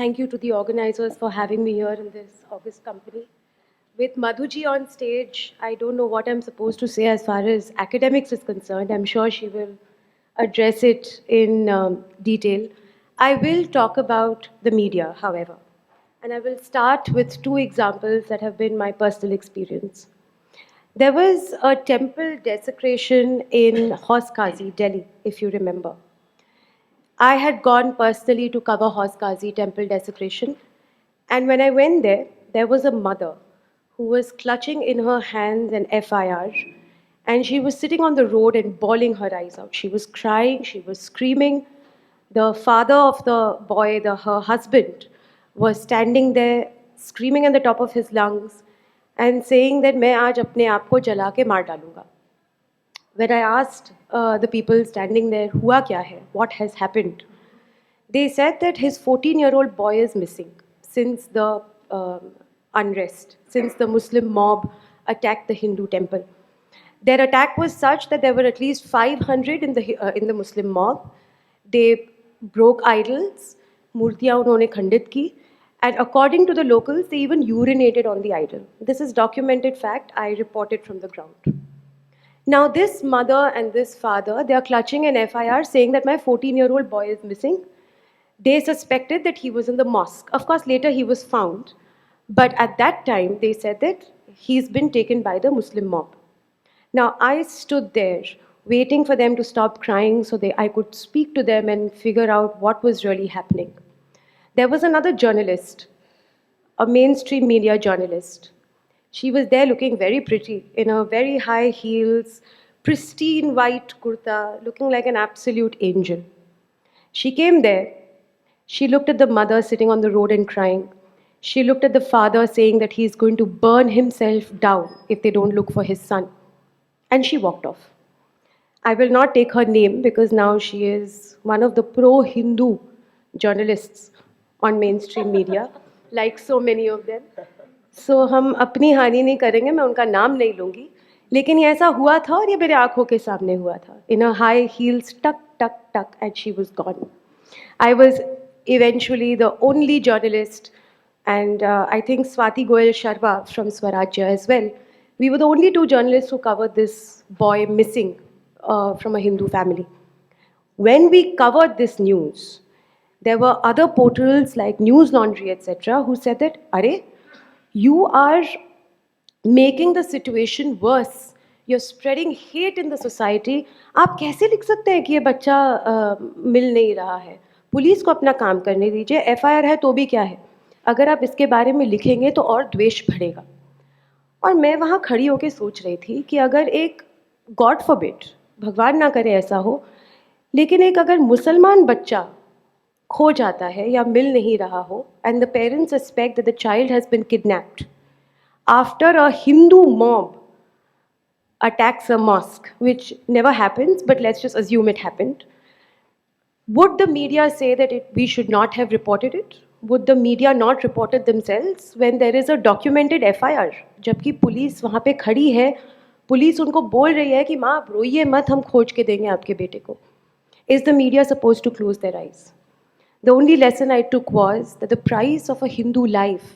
thank you to the organizers for having me here in this August company. With Madhuji on stage, I don't know what I'm supposed to say as far as academics is concerned. I'm sure she will address it in detail. I will talk about the media, however, and I will start with two examples that have been my personal experience. There was a temple desecration in Horse Delhi, if you remember. I had gone personally to cover Horse temple desecration, and when I went there, there was a mother who was clutching in her hands an FIR, and she was sitting on the road and bawling her eyes out. She was crying, she was screaming. The father of the boy, her husband, was standing there screaming at the top of his lungs and saying that मैं आज अपने आप को जला के मार डालूंगा. When I asked the people standing there, "Hua kya hai? What has happened?" They said that his 14-year-old boy is missing since the unrest, since the Muslim mob attacked the Hindu temple. Their attack was such that there were at least 500 in the Muslim mob. They broke idols, murtiyan unhone khandit ki, and according to the locals, they even urinated on the idol. This is documented fact. I reported from the ground. Now, this mother and this father, they are clutching an FIR saying that my 14-year-old boy is missing. They suspected that he was in the mosque. Of course, later he was found. But at that time, they said that he's been taken by the Muslim mob. Now, I stood there waiting for them to stop crying so I could speak to them and figure out what was really happening. There was another journalist, a mainstream media journalist. She was there looking very pretty in her very high heels, pristine white kurta, looking like an absolute angel. She came there. She looked at the mother sitting on the road and crying. She looked at the father saying that he's going to burn himself down if they don't look for his son. And she walked off. I will not take her name because now she is one of the pro-Hindu journalists on mainstream media, like so many of them. So हम अपनी हानि नहीं करेंगे, मैं उनका नाम नहीं लूँगी, लेकिन ये ऐसा हुआ था और ये मेरे आँखों के सामने हुआ था. In her high heels, tuck, tuck, tuck, and she was gone. I was eventually the only journalist, and I think Swati Goel Sharma from Swarajya as well. We were the only two journalists who covered this boy missing from a Hindu family. When we covered this news, there were other portals like News Laundry, etc., who said that, "Are, you are making the situation worse. You're spreading hate in the society. आप कैसे लिख सकते हैं कि ये बच्चा मिल नहीं रहा है? पुलिस को अपना काम करने दीजिए. FIR है तो भी क्या है? अगर आप इसके बारे में लिखेंगे तो और द्वेष बढ़ेगा." और मैं वहाँ खड़ी होकर सोच रही थी कि अगर एक गॉड फॉरबिड, भगवान ना करे ऐसा हो, लेकिन एक अगर मुसलमान बच्चा खो जाता है या मिल नहीं रहा हो, and the parents suspect that the child has been kidnapped after a Hindu mob attacks a mosque, which never happens, but let's just assume it happened. Would the media say that we should not have reported it? Would the media not report it themselves when there is a documented FIR? जबकि police वहाँ पे खड़ी है, police उनको बोल रही है कि माँ रोइए मत, हम खोज के देंगे आपके बेटे को. Is the media supposed to close their eyes? The only lesson I took was that the price of a Hindu life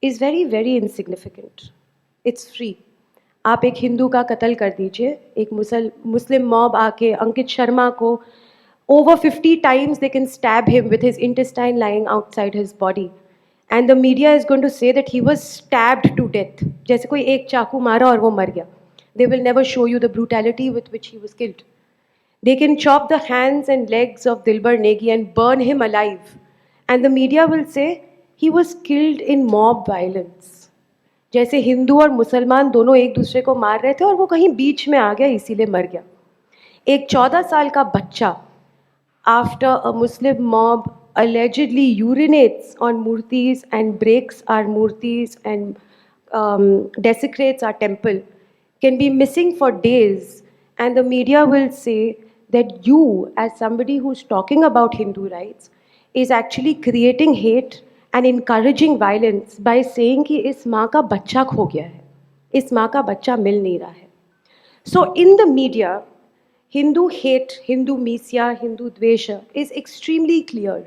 is very, very insignificant. It's free. आप एक हिंदू का कत्ल कर दीजिए, एक मुस्लिम मॉब आके अंकित शर्मा को over 50 times they can stab him with his intestine lying outside his body. And the media is going to say that he was stabbed to death. जैसे कोई एक चाकू मारा और वो मर गया. They will never show you the brutality with which he was killed. They can chop the hands and legs of Dilbar Negi and burn him alive. And the media will say he was killed in mob violence. जैसे हिंदू और मुसलमान दोनों एक दूसरे को मार रहे थे और वो कहीं बीच में आ गया इसीलिए मर गया. एक 14 साल का बच्चा after a Muslim mob allegedly urinates on murtis and breaks our murtis and desecrates our temple can be missing for days, and the media will say that you, as somebody who's talking about Hindu rights, is actually creating hate and encouraging violence by saying कि इस माँ का बच्चा खो गया है, इस माँ का बच्चा मिल नहीं रहा है. So in the media, Hindu hate, Hindu misya, Hindudvesha is extremely clear.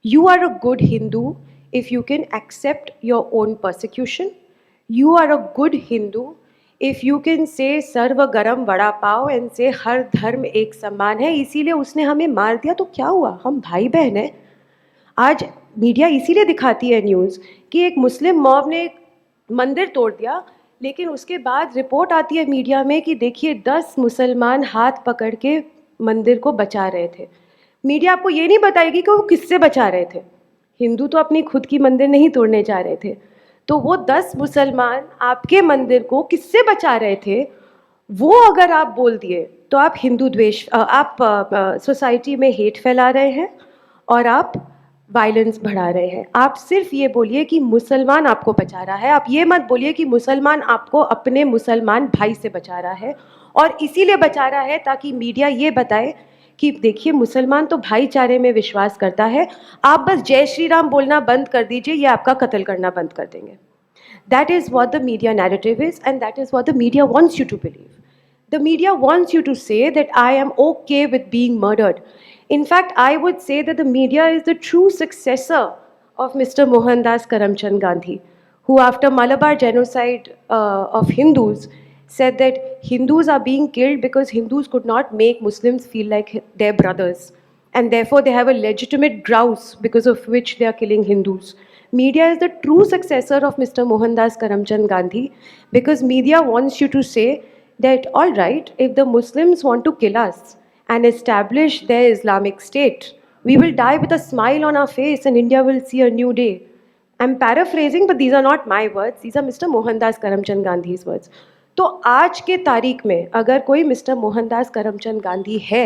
You are a good Hindu if you can accept your own persecution. You are a good Hindu if you can say सर्व गरम vada pav and say हर धर्म एक समान है, इसीलिए उसने हमें मार दिया तो क्या हुआ, हम भाई बहन हैं. आज मीडिया इसीलिए दिखाती है न्यूज़ कि एक मुस्लिम मॉब ने एक मंदिर तोड़ दिया, लेकिन उसके बाद रिपोर्ट आती है मीडिया में कि देखिए 10 मुसलमान हाथ पकड़ के मंदिर को बचा रहे थे. मीडिया आपको ये नहीं बताएगी कि वो किससे बचा रहे थे. हिंदू तो अपनी खुद की मंदिर नहीं तोड़ने जा रहे थे, तो वो 10 मुसलमान आपके मंदिर को किससे बचा रहे थे, वो अगर आप बोल दिए तो आप हिंदू द्वेष, आप सोसाइटी में हेट फैला रहे हैं और आप वायलेंस बढ़ा रहे हैं. आप सिर्फ ये बोलिए कि मुसलमान आपको बचा रहा है, आप ये मत बोलिए कि मुसलमान आपको अपने मुसलमान भाई से बचा रहा है. और इसीलिए बचा रहा है ताकि मीडिया ये बताए कि देखिए मुसलमान तो भाईचारे में विश्वास करता है, आप बस जय श्री राम बोलना बंद कर दीजिए, ये आपका कत्ल करना बंद कर देंगे. That is what the media narrative is, and that is what the media wants you to believe. The media wants you to say that I am okay with being murdered. In fact, I would say that the media is the true successor of Mr. Mohandas Karamchand Gandhi, who after Malabar genocide of Hindus said that Hindus are being killed because Hindus could not make Muslims feel like their brothers, and therefore they have a legitimate grouse because of which they are killing Hindus. Media is the true successor of Mr. Mohandas Karamchand Gandhi, because media wants you to say that, all right, if the Muslims want to kill us and establish their Islamic state, we will die with a smile on our face and India will see a new day. I'm paraphrasing, but these are not my words. These are Mr. Mohandas Karamchand Gandhi's words. तो आज के तारीख में अगर कोई mister Mohandas Karamchand Gandhi है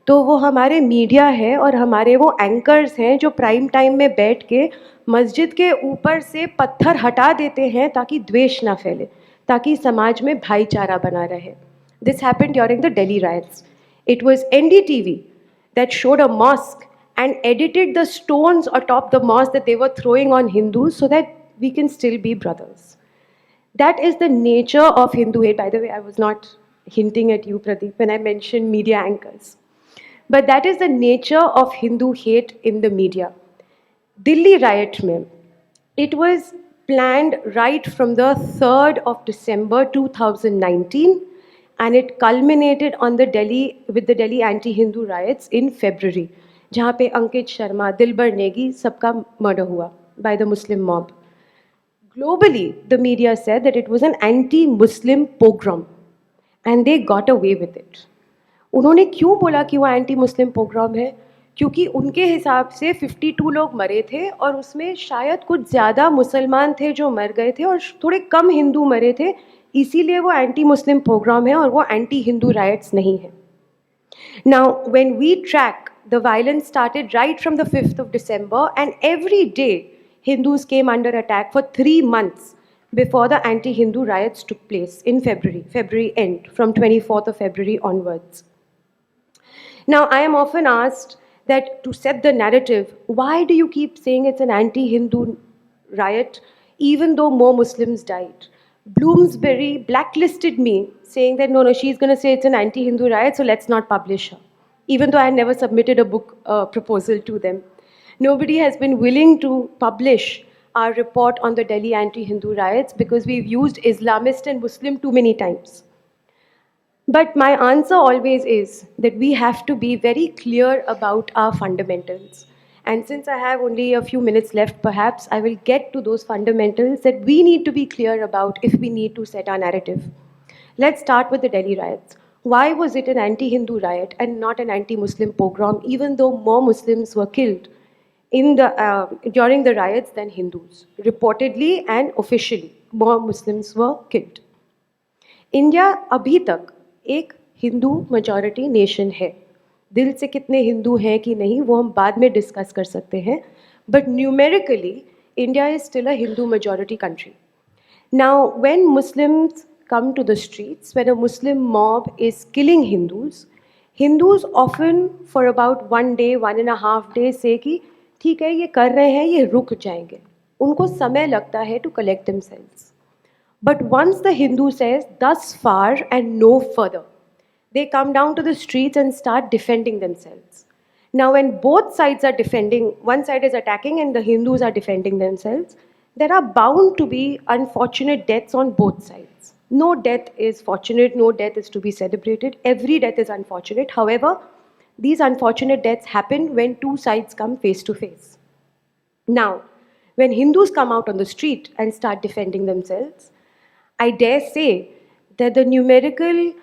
तो वो हमारे मीडिया है और हमारे वो एंकर्स हैं जो प्राइम टाइम में बैठ के मस्जिद के ऊपर से पत्थर हटा देते हैं ताकि द्वेष ना फैले, ताकि समाज में भाईचारा बना रहे. This happened during the Delhi rights. It was NDTV that showed a mosque and edited the stones atop the mosque that they were throwing on Hindus so that we can still be brothers. That is the nature of Hindu hate. By the way, I was not hinting at you, Pradeep, when I mentioned media anchors. But that is the nature of Hindu hate in the media. Delhi riot mein, it was planned right from the 3rd of December 2019, and it culminated on the with the Delhi anti-Hindu riots in February, जहाँ पे अंकित शर्मा, दिलबर नेगी सबका murder हुआ by the Muslim mob. Globally, the media said that it was an anti-Muslim pogrom, and they got away with it. उन्होंने क्यों बोला कि वो anti Muslim programme है? क्योंकि उनके हिसाब से 52 लोग मरे थे और उसमें शायद कुछ ज़्यादा मुसलमान थे जो मर गए थे और थोड़े कम हिंदू मरे थे, इसीलिए वो एंटी मुस्लिम प्रोग्राम है और वो एंटी हिंदू राइट्स नहीं है. Now, when we track, the violence started right from the 5th of December, and every day Hindus came under attack for 3 months before the anti-Hindu riots took place in February end, from 24th of February onwards. Now, I am often asked that to set the narrative, why do you keep saying it's an anti-Hindu riot even though more Muslims died? Bloomsbury blacklisted me, saying that no, she's going to say it's an anti-Hindu riot, so let's not publish her, even though I never submitted a book proposal to them. Nobody has been willing to publish our report on the Delhi anti-Hindu riots because we've used Islamist and Muslim too many times. But my answer always is that we have to be very clear about our fundamentals. And since I have only a few minutes left, perhaps I will get to those fundamentals that we need to be clear about if we need to set our narrative. Let's start with the Delhi riots. Why was it an anti-Hindu riot and not an anti-Muslim pogrom, even though more Muslims were killed during the riots than Hindus? Reportedly and officially, more Muslims were killed. India अभी तक एक Hindu majority nation है. दिल से कितने हिंदू हैं कि नहीं वो हम बाद में डिस्कस कर सकते हैं, but numerically India is still a Hindu majority country. Now when Muslims come to the streets, when a Muslim mob is killing Hindus often for about 1 day, 1.5 days say कि ठीक है ये कर रहे हैं, ये रुक जाएंगे. उनको समय लगता है to collect themselves. But once the Hindu says thus far and no further, they come down to the streets and start defending themselves. Now, when both sides are defending, one side is attacking and the Hindus are defending themselves, there are bound to be unfortunate deaths on both sides. No death is fortunate, no death is to be celebrated. Every death is unfortunate. However, these unfortunate deaths happen when two sides come face to face. Now, when Hindus come out on the street and start defending themselves, I dare say that the numerical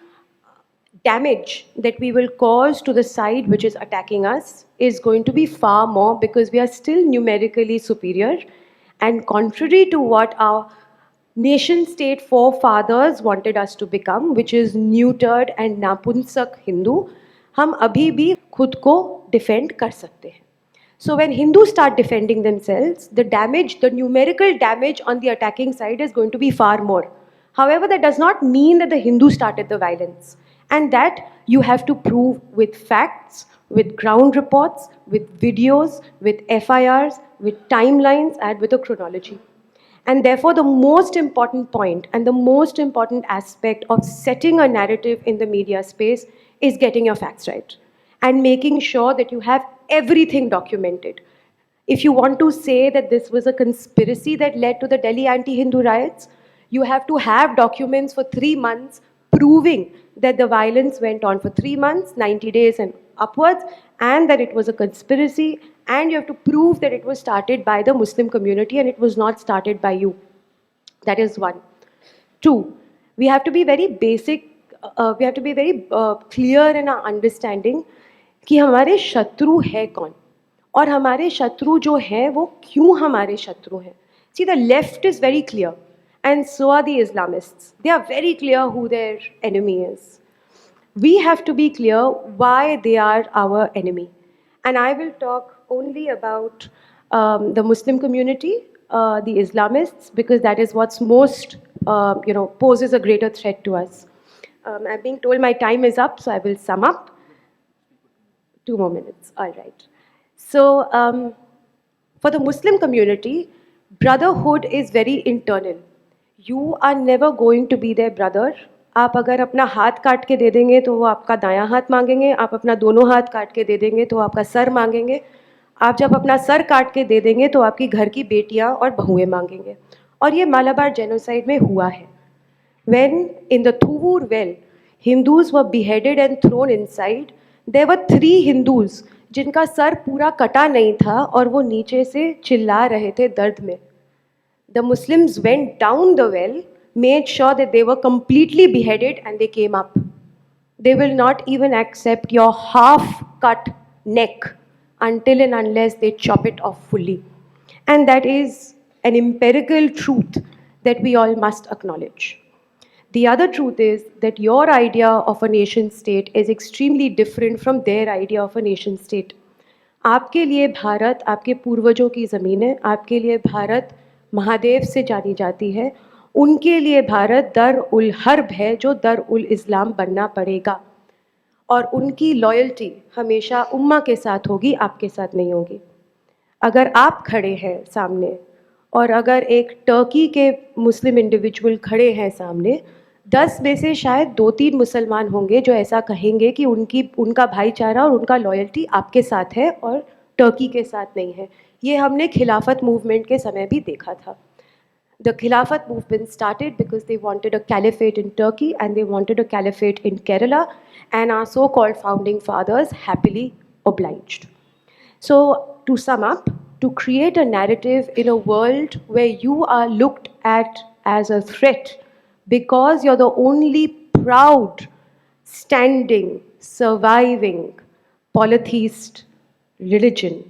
damage that we will cause to the side which is attacking us is going to be far more because we are still numerically superior. And contrary to what our nation state forefathers wanted us to become, which is neutered and napunsak Hindu, हम अभी भी खुद को defend कर सकते हैं. So when Hindus start defending themselves, the damage, the numerical damage on the attacking side is going to be far more. However, that does not mean that the Hindu started the violence. And that you have to prove with facts, with ground reports, with videos, with FIRs, with timelines, and with a chronology. And therefore, the most important point and the most important aspect of setting a narrative in the media space is getting your facts right and making sure that you have everything documented. If you want to say that this was a conspiracy that led to the Delhi anti-Hindu riots, you have to have documents for 3 months proving that the violence went on for 3 months, 90 days and upwards, and that it was a conspiracy, and you have to prove that it was started by the Muslim community and it was not started by you. That is one. Two, we have to be very basic, we have to be very clear in our understanding कि हमारे शत्रु है कौन और हमारे शत्रु जो है वो क्यों हमारे शत्रु हैं. See, the left is very clear and so are the Islamists. They are very clear who their enemy is. We have to be clear why they are our enemy. And I will talk only about the Muslim community, the Islamists, because that is what's most, poses a greater threat to us. I'm being told my time is up, so I will sum up. 2 more minutes, all right. So, for the Muslim community, brotherhood is very internal. You are never going to be their brother. आप अगर अपना हाथ काट के दे देंगे तो वो आपका दायां हाथ मांगेंगे, आप अपना दोनों हाथ काट के दे देंगे तो आपका सर मांगेंगे, आप जब अपना सर काट के दे देंगे तो आपकी घर की बेटियां और बहुएं मांगेंगे. और ये मालाबार जेनोसाइड में हुआ है. When in the Thuvur well, Hindus were beheaded and thrown inside, there were 3 Hindus जिनका सर पूरा कटा नहीं था और वो नीचे से चिल्ला रहे थे दर्द में. The Muslims went down the well, made sure that they were completely beheaded and they came up. They will not even accept your half-cut neck until and unless they chop it off fully. And that is an empirical truth that we all must acknowledge. The other truth is that your idea of a nation state is extremely different from their idea of a nation state. आपके लिए भारत आपके पूर्वजों की ज़मीन है, आपके लिए भारत महादेव से जानी जाती है, उनके लिए भारत दर उल हर्ब है जो दर उल इस्लाम बनना पड़ेगा. और उनकी लॉयल्टी हमेशा उम्मा के साथ होगी, आपके साथ नहीं होगी. अगर आप खड़े हैं सामने और अगर एक टर्की के मुस्लिम इंडिविजुअल खड़े हैं सामने, 10 में से शायद 2-3 मुसलमान होंगे जो ऐसा कहेंगे कि उनका भाईचारा और उनका लॉयल्टी आपके साथ है और टर्की के साथ नहीं है. ये हमने खिलाफत मूवमेंट के समय भी देखा था. The Khilafat movement started because they wanted a caliphate in Turkey and they wanted a caliphate in Kerala, and our so-called founding fathers happily obliged. So, to sum up, to create a narrative in a world where you are looked at as a threat because you're the only proud, standing, surviving polytheist religion,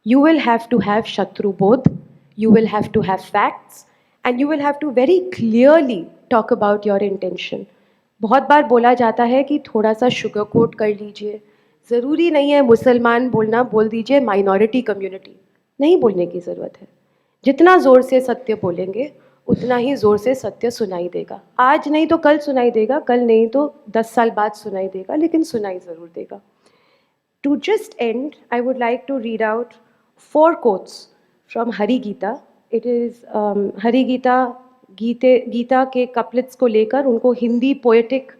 you will have to have Shatru Bodh, you will have to have facts, and you will have to very clearly talk about your intention. बहुत बार बोला जाता है कि थोड़ा सा sugar coat कर लीजिए, ज़रूरी नहीं है मुसलमान बोलना, बोल दीजिए माइनॉरिटी कम्युनिटी. नहीं बोलने की ज़रूरत है. जितना ज़ोर से सत्य बोलेंगे उतना ही ज़ोर से सत्य सुनाई देगा. आज नहीं तो कल सुनाई देगा, कल नहीं तो 10 साल बाद सुनाई देगा, लेकिन सुनाई ज़रूर देगा. To just end, I would like to read out 4 quotes from Hari Gita. It is Hari Gita, Gita के कपलेट्स को लेकर उनको हिंदी पोएटिक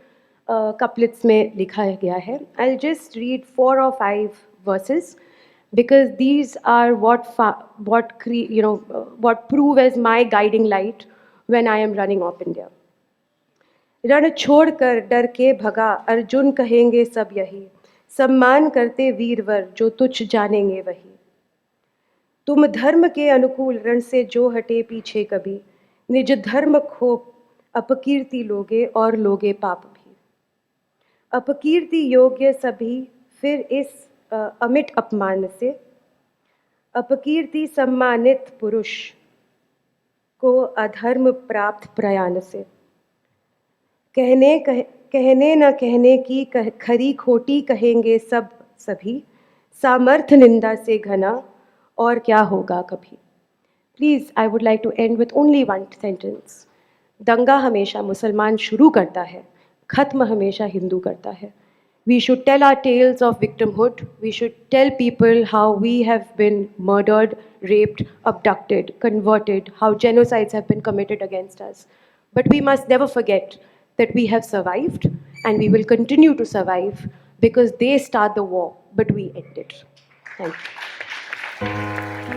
कपलेट्स में लिखा गया है. I'll just read 4 or 5 verses, because these are what prove as my guiding light when I am running OpIndia. रण छोड़कर डर के भगा अर्जुन कहेंगे सब यही, सम्मान करते वीरवर जो तुच्छ जानेंगे वही। तुम धर्म के अनुकूल रण से जो हटे पीछे कभी, निज धर्म खो अपकीर्ति लोगे और लोगे पाप भी। अपकीर्ति योग्य सभी फिर इस अमिट अपमान से, अपकीर्ति सम्मानित पुरुष को अधर्म प्राप्त प्रयाण से। कहने न कहने की खरी खोटी कहेंगे सब सभी, सामर्थ्य निंदा से घना और क्या होगा कभी। Please, I would like to end with only one sentence. दंगा हमेशा मुसलमान शुरू करता है, खत्म हमेशा हिंदू करता है। We should tell our tales of victimhood. We should tell people how we have been murdered, raped, abducted, converted, how genocides have been committed against us. But we must never forget that we have survived and we will continue to survive, because they start the war, but we end it. Thank you.